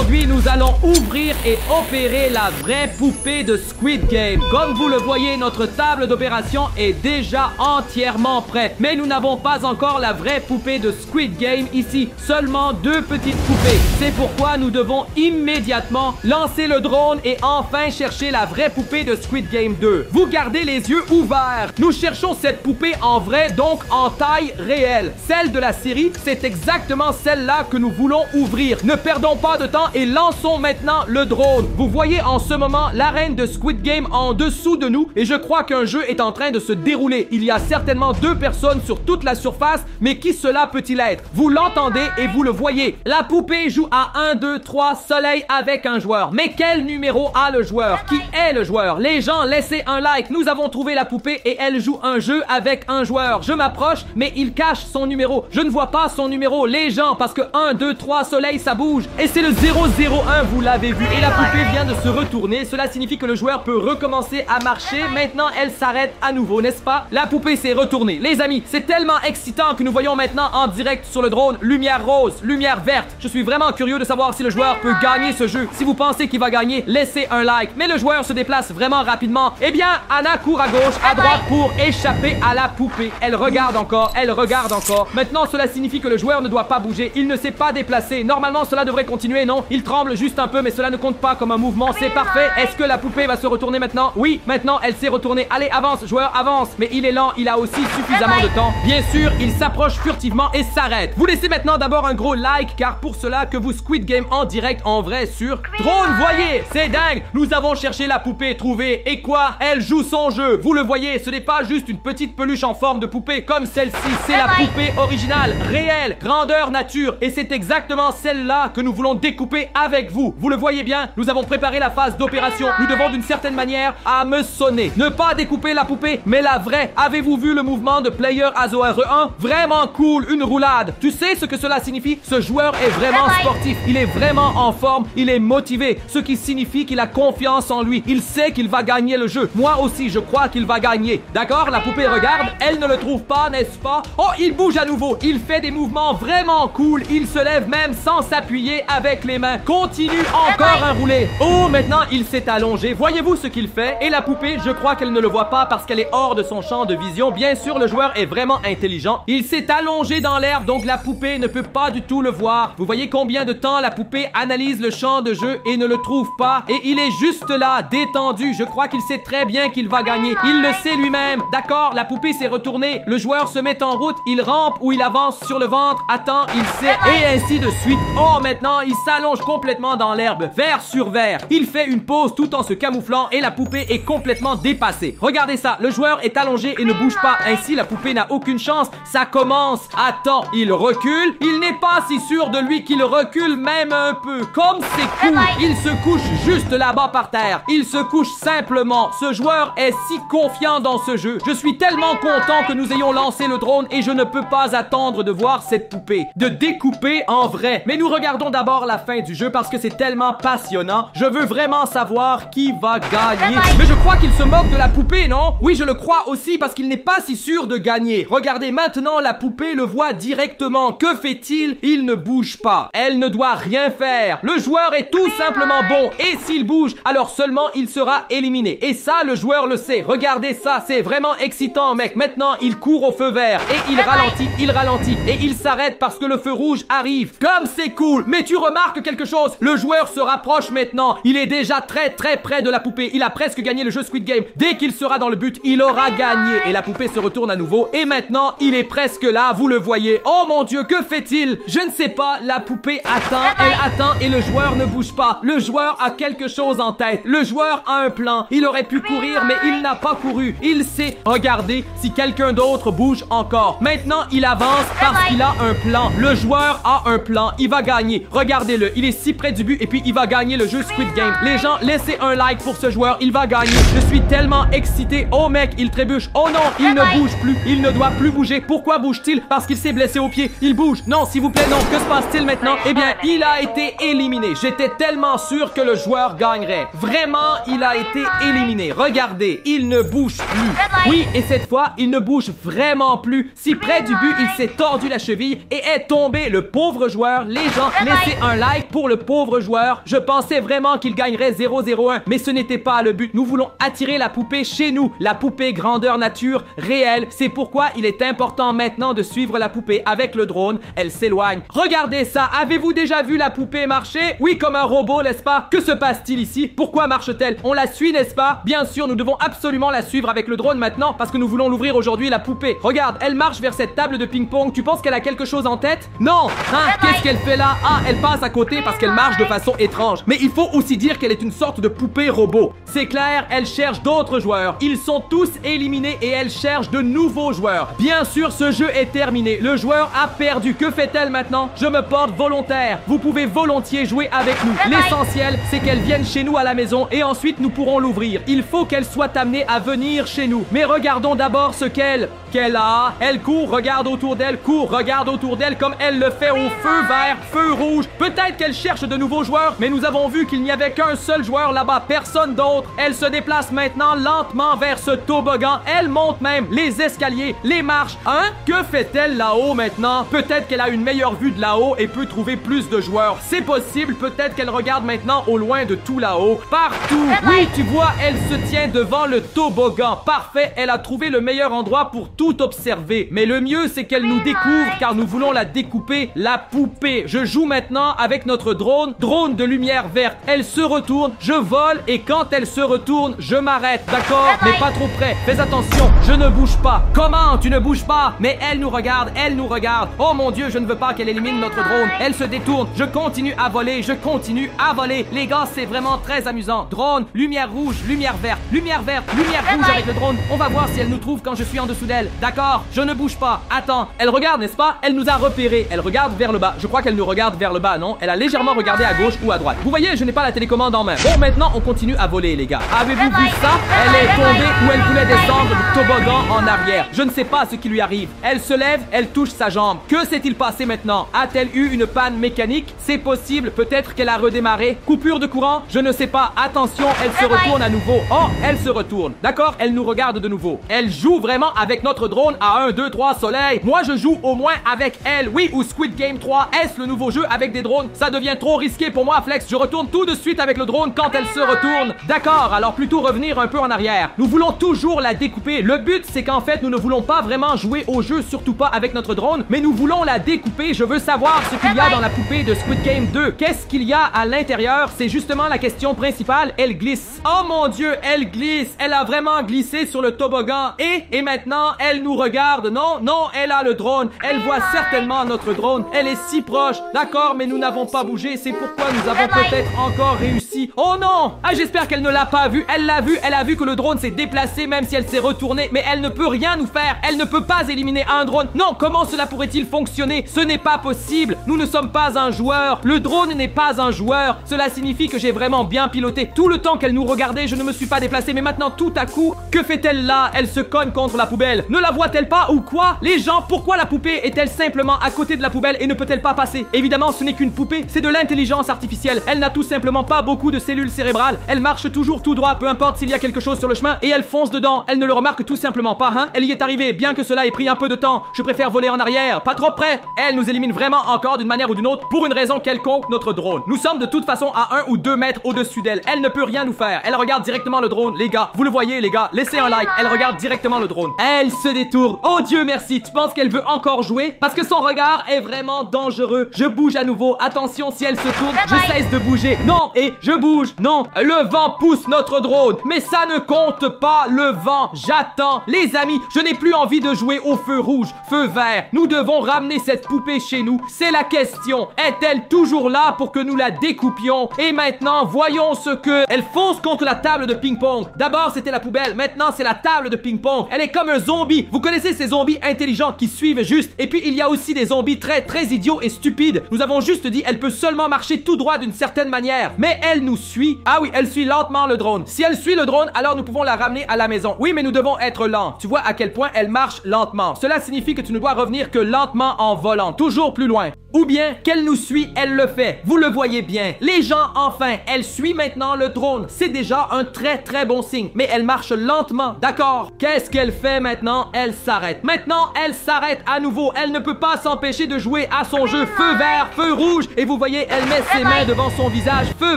Aujourd'hui, nous allons ouvrir et opérer la vraie poupée de Squid Game. Comme vous le voyez, notre table d'opération est déjà entièrement prête. Mais nous n'avons pas encore la vraie poupée de Squid Game ici. Seulement 2 petites poupées. C'est pourquoi nous devons immédiatement lancer le drone et enfin chercher la vraie poupée de Squid Game 2. Vous gardez les yeux ouverts. Nous cherchons cette poupée en vrai, donc en taille réelle. Celle de la série, c'est exactement celle-là que nous voulons ouvrir. Ne perdons pas de temps et lançons maintenant le drone. Vous voyez en ce moment l'arène de Squid Game en dessous de nous et je crois qu'un jeu est en train de se dérouler. Il y a certainement 2 personnes sur toute la surface, mais qui cela peut-il être? Vous l'entendez et vous le voyez. La poupée joue à 1, 2, 3 soleil avec un joueur. Mais quel numéro a le joueur? Qui est le joueur? Les gens, laissez un like. Nous avons trouvé la poupée et elle joue un jeu avec un joueur. Je m'approche, mais il cache son numéro. Je ne vois pas son numéro. Les gens, parce que 1, 2, 3 soleil, ça bouge. Et c'est le 001, vous l'avez vu. Et la poupée vient de se retourner. Cela signifie que le joueur peut recommencer à marcher. Maintenant, elle s'arrête à nouveau, n'est-ce pas? La poupée s'est retournée. Les amis, c'est tellement excitant que nous voyons maintenant en direct sur le drone lumière rose, lumière verte. Je suis vraiment curieux de savoir si le joueur peut gagner ce jeu. Si vous pensez qu'il va gagner, laissez un like. Mais le joueur se déplace vraiment rapidement. Eh bien, Anna court à gauche, à droite pour échapper à la poupée. Elle regarde encore, elle regarde encore. Maintenant, cela signifie que le joueur ne doit pas bouger. Il ne s'est pas déplacé. Normalement, cela devrait continuer, non? Il tremble juste un peu, mais cela ne compte pas comme un mouvement. C'est parfait. Est-ce que la poupée va se retourner maintenant? Oui, maintenant, elle s'est retournée. Allez, avance, joueur, avance. Mais il est lent, il a aussi suffisamment de temps. Bien sûr, il s'approche furtivement et s'arrête. Vous laissez maintenant d'abord un gros like, car pour cela que vous Squid Game en direct en vrai sur Drone, voyez, c'est dingue. Nous avons cherché la poupée, trouvée. Et quoi? Elle joue son jeu. Vous le voyez, ce n'est pas juste une petite peluche en forme de poupée comme celle-ci. C'est la poupée originale, réelle, grandeur nature. Et c'est exactement celle-là que nous voulons découper avec vous. Vous le voyez bien, nous avons préparé la phase d'opération. Nous devons d'une certaine manière hameçonner. Ne pas découper la poupée, mais la vraie. Avez-vous vu le mouvement de Player Azo RE1? Vraiment cool, une roulade. Tu sais ce que cela signifie? Ce joueur est vraiment sportif. Il est vraiment en forme. Il est motivé. Ce qui signifie qu'il a confiance en lui. Il sait qu'il va gagner le jeu. Moi aussi, je crois qu'il va gagner. D'accord? La poupée regarde. Elle ne le trouve pas, n'est-ce pas? Oh, il bouge à nouveau. Il fait des mouvements vraiment cool. Il se lève même sans s'appuyer avec les mains. Continue encore un roulé. Oh, maintenant, il s'est allongé. Voyez-vous ce qu'il fait? Et la poupée, je crois qu'elle ne le voit pas parce qu'elle est hors de son champ de vision. Bien sûr, le joueur est vraiment intelligent. Il s'est allongé dans l'air, donc la poupée ne peut pas du tout le voir. Vous voyez combien de temps la poupée analyse le champ de jeu et ne le trouve pas. Et il est juste là, détendu. Je crois qu'il sait très bien qu'il va gagner. Il le sait lui-même. D'accord, la poupée s'est retournée. Le joueur se met en route. Il rampe ou il avance sur le ventre. Attends, il sait. Et ainsi de suite. Oh, maintenant, il s'allonge complètement dans l'herbe, vert sur vert. Il fait une pause tout en se camouflant et la poupée est complètement dépassée. Regardez ça, le joueur est allongé et ne bouge pas. Ainsi, la poupée n'a aucune chance. Ça commence. Attends, il recule. Il n'est pas si sûr de lui qu'il recule même un peu. Comme c'est cool. Il se couche juste là-bas par terre. Il se couche simplement. Ce joueur est si confiant dans ce jeu. Je suis tellement content que nous ayons lancé le drone et je ne peux pas attendre de voir cette poupée. De découper en vrai. Mais nous regardons d'abord la fin du jeu parce que c'est tellement passionnant. Je veux vraiment savoir qui va gagner. Mais je crois qu'il se moque de la poupée, non? Oui, je le crois aussi parce qu'il n'est pas si sûr de gagner. Regardez, maintenant la poupée le voit directement. Que fait-il? Il ne bouge pas. Elle ne doit rien faire. Le joueur est tout simplement bon. Et s'il bouge, alors seulement il sera éliminé. Et ça, le joueur le sait. Regardez ça, c'est vraiment excitant, mec. Maintenant, il court au feu vert. Et il ralentit. Et il s'arrête parce que le feu rouge arrive. Comme c'est cool. Mais tu remarques quelque chose? Le joueur se rapproche maintenant. Il est déjà très près de la poupée. Il a presque gagné le jeu Squid Game. Dès qu'il sera dans le but, il aura gagné. Et la poupée se retourne à nouveau. Et maintenant, il est presque là. Vous le voyez. Oh mon Dieu, que fait-il? Je ne sais pas. La poupée attend. Elle attend et le joueur ne bouge pas. Le joueur a quelque chose en tête. Le joueur a un plan. Il aurait pu courir, mais il n'a pas couru. Il sait. Regardez si quelqu'un d'autre bouge encore. Maintenant, il avance parce qu'il a un plan. Le joueur a un plan. Il va gagner. Regardez-le. Il est si près du but et puis il va gagner le jeu Squid Game. Les gens, laissez un like pour ce joueur. Il va gagner. Je suis tellement excité. Oh mec, il trébuche. Oh non, il ne bouge plus. Il ne doit plus bouger. Pourquoi bouge-t-il? Parce qu'il s'est blessé au pied. Il bouge. Non, s'il vous plaît, non. Que se passe-t-il maintenant? Eh bien, il a été éliminé. J'étais tellement sûr que le joueur gagnerait. Vraiment, il a été éliminé. Regardez, il ne bouge plus. Oui, et cette fois, il ne bouge vraiment plus. Si près du but, il s'est tordu la cheville et est tombé. Le pauvre joueur. Les gens, laissez un like Et pour le pauvre joueur, je pensais vraiment qu'il gagnerait 0-0-1, mais ce n'était pas le but. Nous voulons attirer la poupée chez nous, la poupée grandeur nature réelle. C'est pourquoi il est important maintenant de suivre la poupée avec le drone. Elle s'éloigne. Regardez ça, avez-vous déjà vu la poupée marcher? Oui, comme un robot, n'est-ce pas? Que se passe-t-il ici? Pourquoi marche-t-elle? On la suit, n'est-ce pas? Bien sûr, nous devons absolument la suivre avec le drone maintenant parce que nous voulons l'ouvrir aujourd'hui, la poupée. Regarde, elle marche vers cette table de ping-pong. Tu penses qu'elle a quelque chose en tête? Non! Hein? Qu'est-ce qu'elle fait là? Ah, elle passe à côté parce qu'elle marche de façon étrange. Mais il faut aussi dire qu'elle est une sorte de poupée robot. C'est clair, elle cherche d'autres joueurs. Ils sont tous éliminés et elle cherche de nouveaux joueurs. Bien sûr, ce jeu est terminé. Le joueur a perdu. Que fait-elle maintenant? Je me porte volontaire. Vous pouvez volontiers jouer avec nous. L'essentiel, c'est qu'elle vienne chez nous à la maison et ensuite nous pourrons l'ouvrir. Il faut qu'elle soit amenée à venir chez nous. Mais regardons d'abord ce qu'elle a. Elle court, regarde autour d'elle, court, regarde autour d'elle comme elle le fait au feu vert, feu rouge. Peut-être qu'elle cherche de nouveaux joueurs, mais nous avons vu qu'il n'y avait qu'un seul joueur là-bas, personne d'autre. Elle se déplace maintenant lentement vers ce toboggan. Elle monte même les escaliers, les marches. Hein? Que fait-elle là-haut maintenant? Peut-être qu'elle a une meilleure vue de là-haut et peut trouver plus de joueurs. C'est possible, peut-être qu'elle regarde maintenant au loin de tout là-haut. Partout! Oui, tu vois, elle se tient devant le toboggan. Parfait, elle a trouvé le meilleur endroit pour tout observer. Mais le mieux, c'est qu'elle nous découvre car nous voulons la découper, la poupée. Je joue maintenant avec notre drone de lumière verte. Elle se retourne, je vole et quand elle se retourne, je m'arrête. D'accord? Mais pas trop près. Fais attention, je ne bouge pas. Comment? Tu ne bouges pas? Mais elle nous regarde, elle nous regarde. Oh mon Dieu, je ne veux pas qu'elle élimine notre drone. Elle se détourne. Je continue à voler, je continue à voler. Les gars, c'est vraiment très amusant. Drone, lumière rouge, lumière verte, lumière rouge avec le drone. On va voir si elle nous trouve quand je suis en dessous d'elle. D'accord? Je ne bouge pas. Attends, elle regarde, n'est-ce pas? Elle nous a repérés. Elle regarde vers le bas. Je crois qu'elle nous regarde vers le bas, non? Elle a légèrement regardé à gauche ou à droite. Vous voyez, je n'ai pas la télécommande en main. Bon, maintenant, on continue à voler, les gars. Avez-vous vu ça? Elle est tombée ou elle voulait descendre du toboggan en arrière. Je ne sais pas ce qui lui arrive. Elle se lève, elle touche sa jambe. Que s'est-il passé maintenant? A-t-elle eu une panne mécanique? C'est possible. Peut-être qu'elle a redémarré. Coupure de courant? Je ne sais pas. Attention, elle se retourne à nouveau. Oh, elle se retourne. D'accord? Elle nous regarde de nouveau. Elle joue vraiment avec notre drone à 1, 2, 3 soleil. Moi, je joue au moins avec elle. Oui, ou Squid Game 3. Est-ce le nouveau jeu avec des drones? Ça devient trop risqué pour moi, Flex. Je retourne tout de suite avec le drone quand elle se retourne. D'accord, alors plutôt revenir un peu en arrière. Nous voulons toujours la découper. Le but, c'est qu'en fait, nous ne voulons pas vraiment jouer au jeu, surtout pas avec notre drone, mais nous voulons la découper. Je veux savoir ce qu'il y a dans la poupée de Squid Game 2. Qu'est-ce qu'il y a à l'intérieur? C'est justement la question principale. Elle glisse. Oh mon Dieu, elle glisse. Elle a vraiment glissé sur le toboggan. Et maintenant, elle nous regarde. Non, non, elle a le drone. Elle voit certainement notre drone. Elle est si proche. D'accord, mais nous n'avons pas bougé. C'est pourquoi nous avons peut-être encore réussi. Oh non! Ah, j'espère qu'elle ne l'a pas vu. Elle l'a vu. Elle a vu que le drone s'est déplacé même si elle s'est retournée. Mais elle ne peut rien nous faire. Elle ne peut pas éliminer un drone. Non, comment cela pourrait-il fonctionner? Ce n'est pas possible. Nous ne sommes pas un joueur. Le drone n'est pas un joueur. Cela signifie que j'ai vraiment bien piloté. Tout le temps qu'elle nous regardait, je ne me suis pas déplacé. Mais maintenant, tout à coup, que fait-elle là? Elle se cogne contre la poubelle. Ne la voit-elle pas ou quoi? Les gens, pourquoi la poupée est-elle simplement à côté de la poubelle et ne peut-elle pas passer? Évidemment, ce n'est qu'une poupée. C'est de l'intelligence artificielle. Elle n'a tout simplement pas beaucoup de cellules cérébrales. Elle marche toujours tout droit, peu importe s'il y a quelque chose sur le chemin, et elle fonce dedans. Elle ne le remarque tout simplement pas, hein? Elle y est arrivée, bien que cela ait pris un peu de temps. Je préfère voler en arrière, pas trop près. Elle nous élimine vraiment encore d'une manière ou d'une autre pour une raison quelconque, notre drone. Nous sommes de toute façon à 1 ou 2 mètres au-dessus d'elle. Elle ne peut rien nous faire. Elle regarde directement le drone. Les gars, vous le voyez, les gars, laissez un like. Elle regarde directement le drone. Elle se détourne. Oh Dieu merci. Tu penses qu'elle veut encore jouer? Parce que son regard est vraiment dangereux. Je bouge à nouveau. Attention, si elle se tourne, je cesse de bouger. Non, et je bouge. Non, le vent pousse notre drone. Mais ça ne compte pas, le vent. J'attends. Les amis, je n'ai plus envie de jouer au feu rouge, feu vert. Nous devons ramener cette poupée chez nous. C'est la question. Est-elle toujours là pour que nous la découpions? Et maintenant, voyons ce que... Elle fonce contre la table de ping-pong. D'abord, c'était la poubelle. Maintenant, c'est la table de ping-pong. Elle est comme un zombie. Vous connaissez ces zombies intelligents qui suivent juste. Et puis, il y a aussi des zombies très idiots et stupides. Nous avons juste dit, elle peut seulement marcher tout droit d'une certaine manière. Mais elle nous suit. Ah oui, elle suit lentement le drone. Si elle suit le drone, alors nous pouvons la ramener à la maison. Oui, mais nous devons être lents. Tu vois à quel point elle marche lentement. Cela signifie que tu ne dois revenir que lentement en volant. Toujours plus loin. Ou bien qu'elle nous suit, elle le fait. Vous le voyez bien. Les gens, enfin, elle suit maintenant le drone. C'est déjà un très bon signe. Mais elle marche lentement, d'accord? Qu'est-ce qu'elle fait maintenant? Elle s'arrête. Maintenant, elle s'arrête à nouveau. Elle ne peut pas s'empêcher de jouer à son jeu feu vert, feu rouge. Et vous vous voyez, elle met ses mains devant son visage. Feu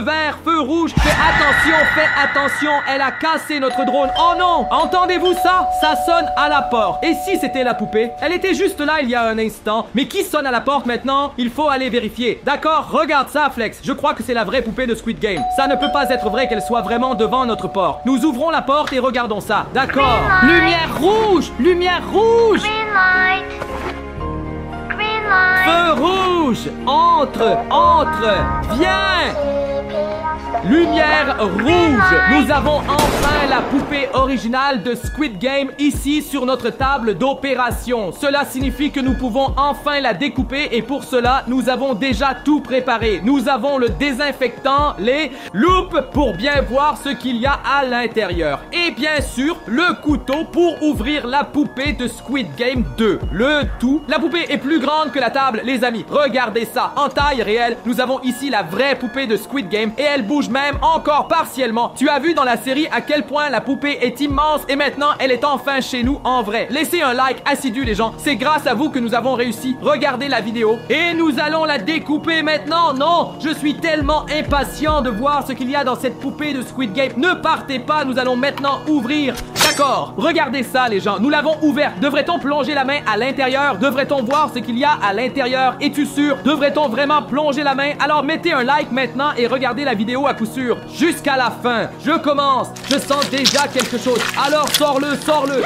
vert, feu rouge. Faites attention, elle a cassé notre drone. Oh non! Entendez-vous ça? Ça sonne à la porte. Et si c'était la poupée? Elle était juste là il y a un instant. Mais qui sonne à la porte maintenant? Il faut aller vérifier. D'accord, regarde ça, Flex. Je crois que c'est la vraie poupée de Squid Game. Ça ne peut pas être vrai qu'elle soit vraiment devant notre porte. Nous ouvrons la porte et regardons ça. D'accord. Lumière rouge! Lumière rouge! Green light. Green light. Feu rouge! Entre! Viens! Lumière rouge! Nous avons enfin la poupée originale de Squid Game ici sur notre table d'opération. Cela signifie que nous pouvons enfin la découper et pour cela, nous avons déjà tout préparé. Nous avons le désinfectant, les loupes pour bien voir ce qu'il y a à l'intérieur. Et bien sûr, le couteau pour ouvrir la poupée de Squid Game 2. Le tout. La poupée est plus grande que la table, les amis. Regardez ça. En taille réelle, nous avons ici la vraie poupée de Squid Game et elle bouge même encore partiellement. Tu as vu dans la série à quel point la poupée est immense et maintenant elle est enfin chez nous en vrai. Laissez un like assidu les gens, c'est grâce à vous que nous avons réussi. Regardez la vidéo et nous allons la découper maintenant. Non, je suis tellement impatient de voir ce qu'il y a dans cette poupée de Squid Game. Ne partez pas, nous allons maintenant ouvrir. D'accord, regardez ça les gens, nous l'avons ouverte. Devrait-on plonger la main à l'intérieur? Devrait-on voir ce qu'il y a à l'intérieur? Es-tu sûr? Devrait-on vraiment plonger la main? Alors mettez un like maintenant et regardez la vidéo à coup sûr jusqu'à la fin. Je commence, je sens déjà quelque chose. Alors sors-le.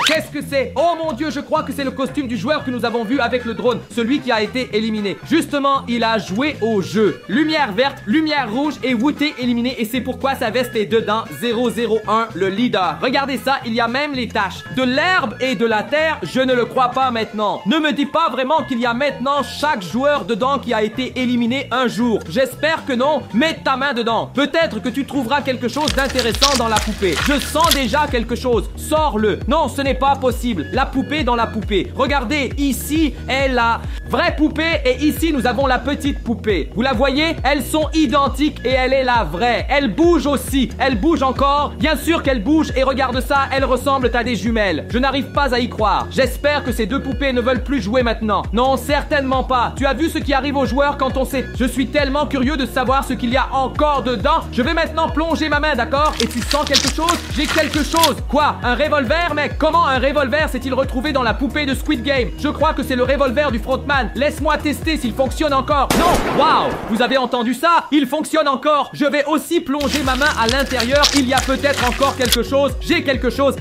Qu'est-ce que c'est? Oh mon Dieu, je crois que c'est le costume du joueur que nous avons vu avec le drone, celui qui a été éliminé. Justement, il a joué au jeu. Lumière verte, lumière rouge et Wooté éliminé et c'est pourquoi sa veste est dedans. 001, le leader. Regardez ça, il y a même les taches. De l'herbe et de la terre, je ne le crois pas maintenant. Ne me dis pas vraiment qu'il y a maintenant chaque joueur dedans qui a été éliminé un jour. J'espère que non. Mets ta main dedans. Peut-être que tu trouveras quelque chose d'intéressant dans la poupée. Je sens déjà quelque chose. Sors-le. Non, ce n'est pas possible. La poupée dans la poupée. Regardez, ici est la vraie poupée et ici nous avons la petite poupée. Vous la voyez? Elles sont identiques et elle est la vraie. Elle bouge aussi. Elle bouge encore. Bien sûr qu'elle bouge et regarde ça, elles ressemblent à des jumelles. Je n'arrive pas à y croire. J'espère que ces deux poupées ne veulent plus jouer maintenant. Non, certainement pas. Tu as vu ce qui arrive aux joueurs quand on sait. Je suis tellement curieux de savoir ce qu'il y a encore dedans. Je vais maintenant plonger ma main, d'accord? Et tu sens quelque chose? J'ai quelque chose. Quoi? Un revolver, mec? Comment un revolver s'est-il retrouvé dans la poupée de Squid Game? Je crois que c'est le revolver du frontman. Laisse-moi tester s'il fonctionne encore. Non! Waouh! Vous avez entendu ça? Il fonctionne encore. Je vais aussi plonger ma main à l'intérieur. Il y a peut-être encore quelque chose. J'ai quelque chose.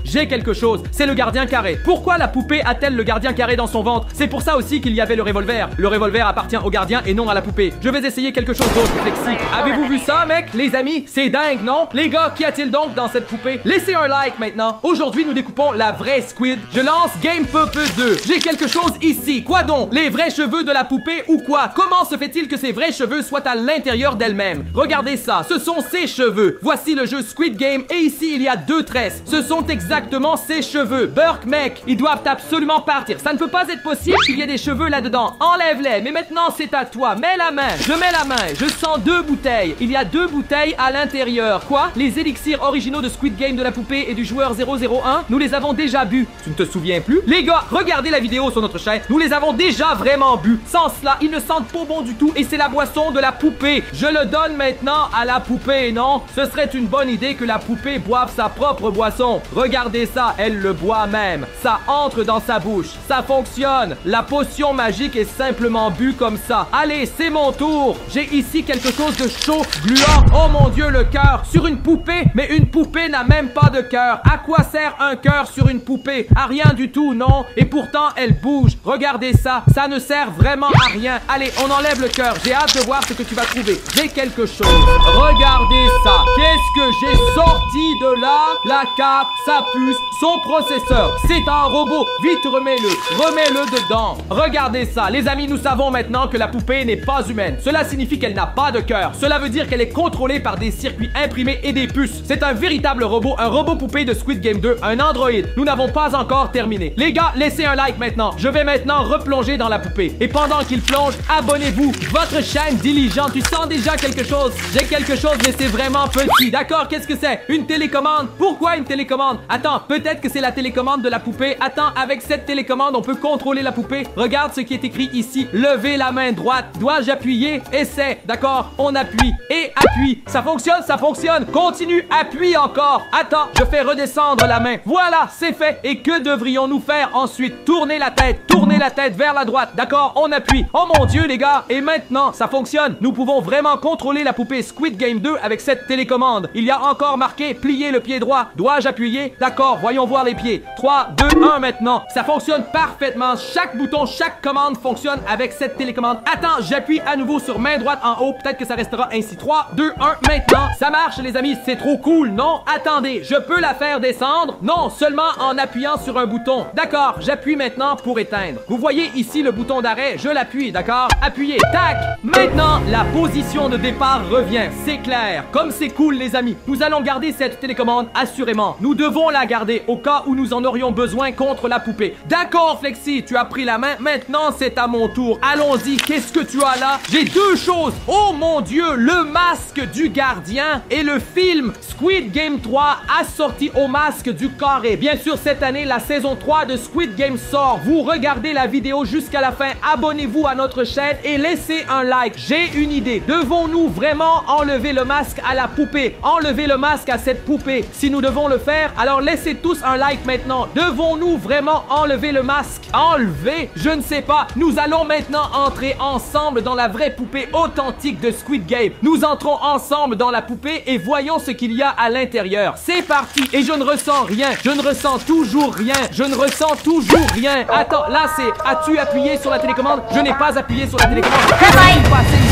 C'est le gardien carré. Pourquoi la poupée a-t-elle le gardien carré dans son ventre? C'est pour ça aussi qu'il y avait le revolver. Le revolver appartient au gardien et non à la poupée. Je vais essayer quelque chose d'autre, Flexi. Avez-vous vu ça, mec? Les amis, c'est dingue, non? Les gars, qu'y a-t-il donc dans cette poupée? Laissez un like maintenant. Aujourd'hui, nous découpons la vraie Squid. Je lance Game Purpose 2. J'ai quelque chose ici. Quoi donc? Les vrais cheveux de la poupée ou quoi? Comment se fait-il que ces vrais cheveux soient à l'intérieur d'elle-même? Regardez ça. Ce sont ses cheveux. Voici le jeu Squid Game et ici, il y a deux tresses. Ce sont exactement ses cheveux. Burke, mec, ils doivent absolument partir. Ça ne peut pas être possible qu'il y ait des cheveux là-dedans. Enlève-les. Mais maintenant, c'est à toi. Mets la main. Je mets la main. Je sens deux bouteilles. Il y a deux bouteilles à l'intérieur. Quoi? Les élixirs originaux de Squid Game de la poupée et du joueur 001, nous les avons déjà bu. Tu ne te souviens plus? Les gars, regardez la vidéo sur notre chaîne. Nous les avons déjà vraiment bu. Sans cela, ils ne sentent pas bon du tout et c'est la boisson de la poupée. Je le donne maintenant à la poupée, non? Ce serait une bonne idée que la poupée boive sa propre boisson. Regardez ça, elle le boit même. Ça entre dans sa bouche. Ça fonctionne. La potion magique est simplement bue comme ça. Allez, c'est mon tour. J'ai ici quelque chose de chaud, gluant. Oh mon Dieu, le cœur sur une poupée. Mais une poupée n'a même pas de cœur. À quoi sert un cœur sur une poupée? À rien du tout, non? Et pourtant, elle bouge. Regardez ça. Ça ne sert vraiment à rien. Allez, on enlève le cœur. J'ai hâte de voir ce que tu vas trouver. J'ai quelque chose. Regardez ça. Qu'est-ce que j'ai sorti de là? La cape, sa puce, son processeur. C'est un robot. Vite, remets-le dedans. Regardez ça. Les amis, nous savons maintenant que la poupée n'est pas humaine. Cela signifie qu'elle n'a pas de cœur. Cela veut dire qu'elle est contrôlée par des circuits imprimés et des puces. C'est un véritable robot, un robot poupée de Squid Game 2, un androïde. Nous n'avons pas encore terminé. Les gars, laissez un like maintenant. Je vais maintenant replonger dans la poupée. Et pendant qu'il plonge, abonnez-vous. Votre chaîne Diligent, tu sens déjà quelque chose? J'ai quelque chose, mais c'est vraiment petit. D'accord, qu'est-ce que c'est? Une télécommande? Pourquoi une télécommande? Attends, peut-être que c'est la télécommande de la poupée. Attends, avec cette télécommande, on peut contrôler la poupée. Regarde ce qui est écrit ici. Levez la main droite. Dois-je appuyer? Essaie. D'accord, on appuie. Et appuie. Ça fonctionne, ça fonctionne. Continue, appuie encore. Attends, je fais redescendre la main. Voilà, c'est fait. Et que devrions-nous faire ensuite? Tourner la tête vers la droite. D'accord, on appuie. Oh mon Dieu, les gars. Et maintenant, ça fonctionne. Nous pouvons vraiment contrôler la poupée Squid Game 2 avec cette télécommande. Il y a encore marqué plier le pied droit. Dois-je appuyer? D'accord, voyons voir les pieds. 3, 2, 1 maintenant. Ça fonctionne parfaitement. Chaque bouton, chaque commande fonctionne avec cette télécommande. Attends, j'appuie à nouveau sur main droite en haut. Peut-être que ça restera ainsi. 3, 2, 1 maintenant. Ça marche, les amis. C'est trop cool, non? Attendez, je peux la faire descendre? Non, seulement en appuyant sur un bouton. D'accord, j'appuie maintenant pour éteindre. Vous voyez ici le bouton d'arrêt. Je l'appuie, d'accord? Appuyez. Tac! Maintenant, la position de départ revient. C'est clair. Comme c'est cool, les amis. Nous allons garder cette télécommande, assurément. Nous devons la garder au cas où nous en aurions besoin contre la poupée. D'accord, Flexi, tu as pris la main. Maintenant, c'est à mon tour. Allons-y. Qu'est-ce que tu as là? J'ai deux choses. Oh mon Dieu, le masque du gardien et le film Squid Game 3 assorti au masque du carré. Bien sûr, cette année, la saison 3 de Squid Game sort. Vous regardez la vidéo jusqu'à la fin. Abonnez-vous à notre chaîne et laissez un like. J'ai une idée. Devons-nous vraiment enlever le masque à la poupée? Enlever le masque à cette poupée? Si nous devons le faire, alors laissez tous un like maintenant. Devons-nous vraiment enlever le masque? Enlever? Je ne sais pas. Nous allons maintenant entrer ensemble dans la vraie poupée authentique de Squid Game. Nous entrons ensemble dans la poupée et voyons ce qu'il y a à l'intérieur. C'est parti. Et je ne ressens rien. Je ne ressens toujours rien. Je ne ressens toujours rien. Attends, là c'est... As-tu appuyé sur la télécommande? Je n'ai pas appuyé sur la télécommande. Qu'est-ce qui s'est passé?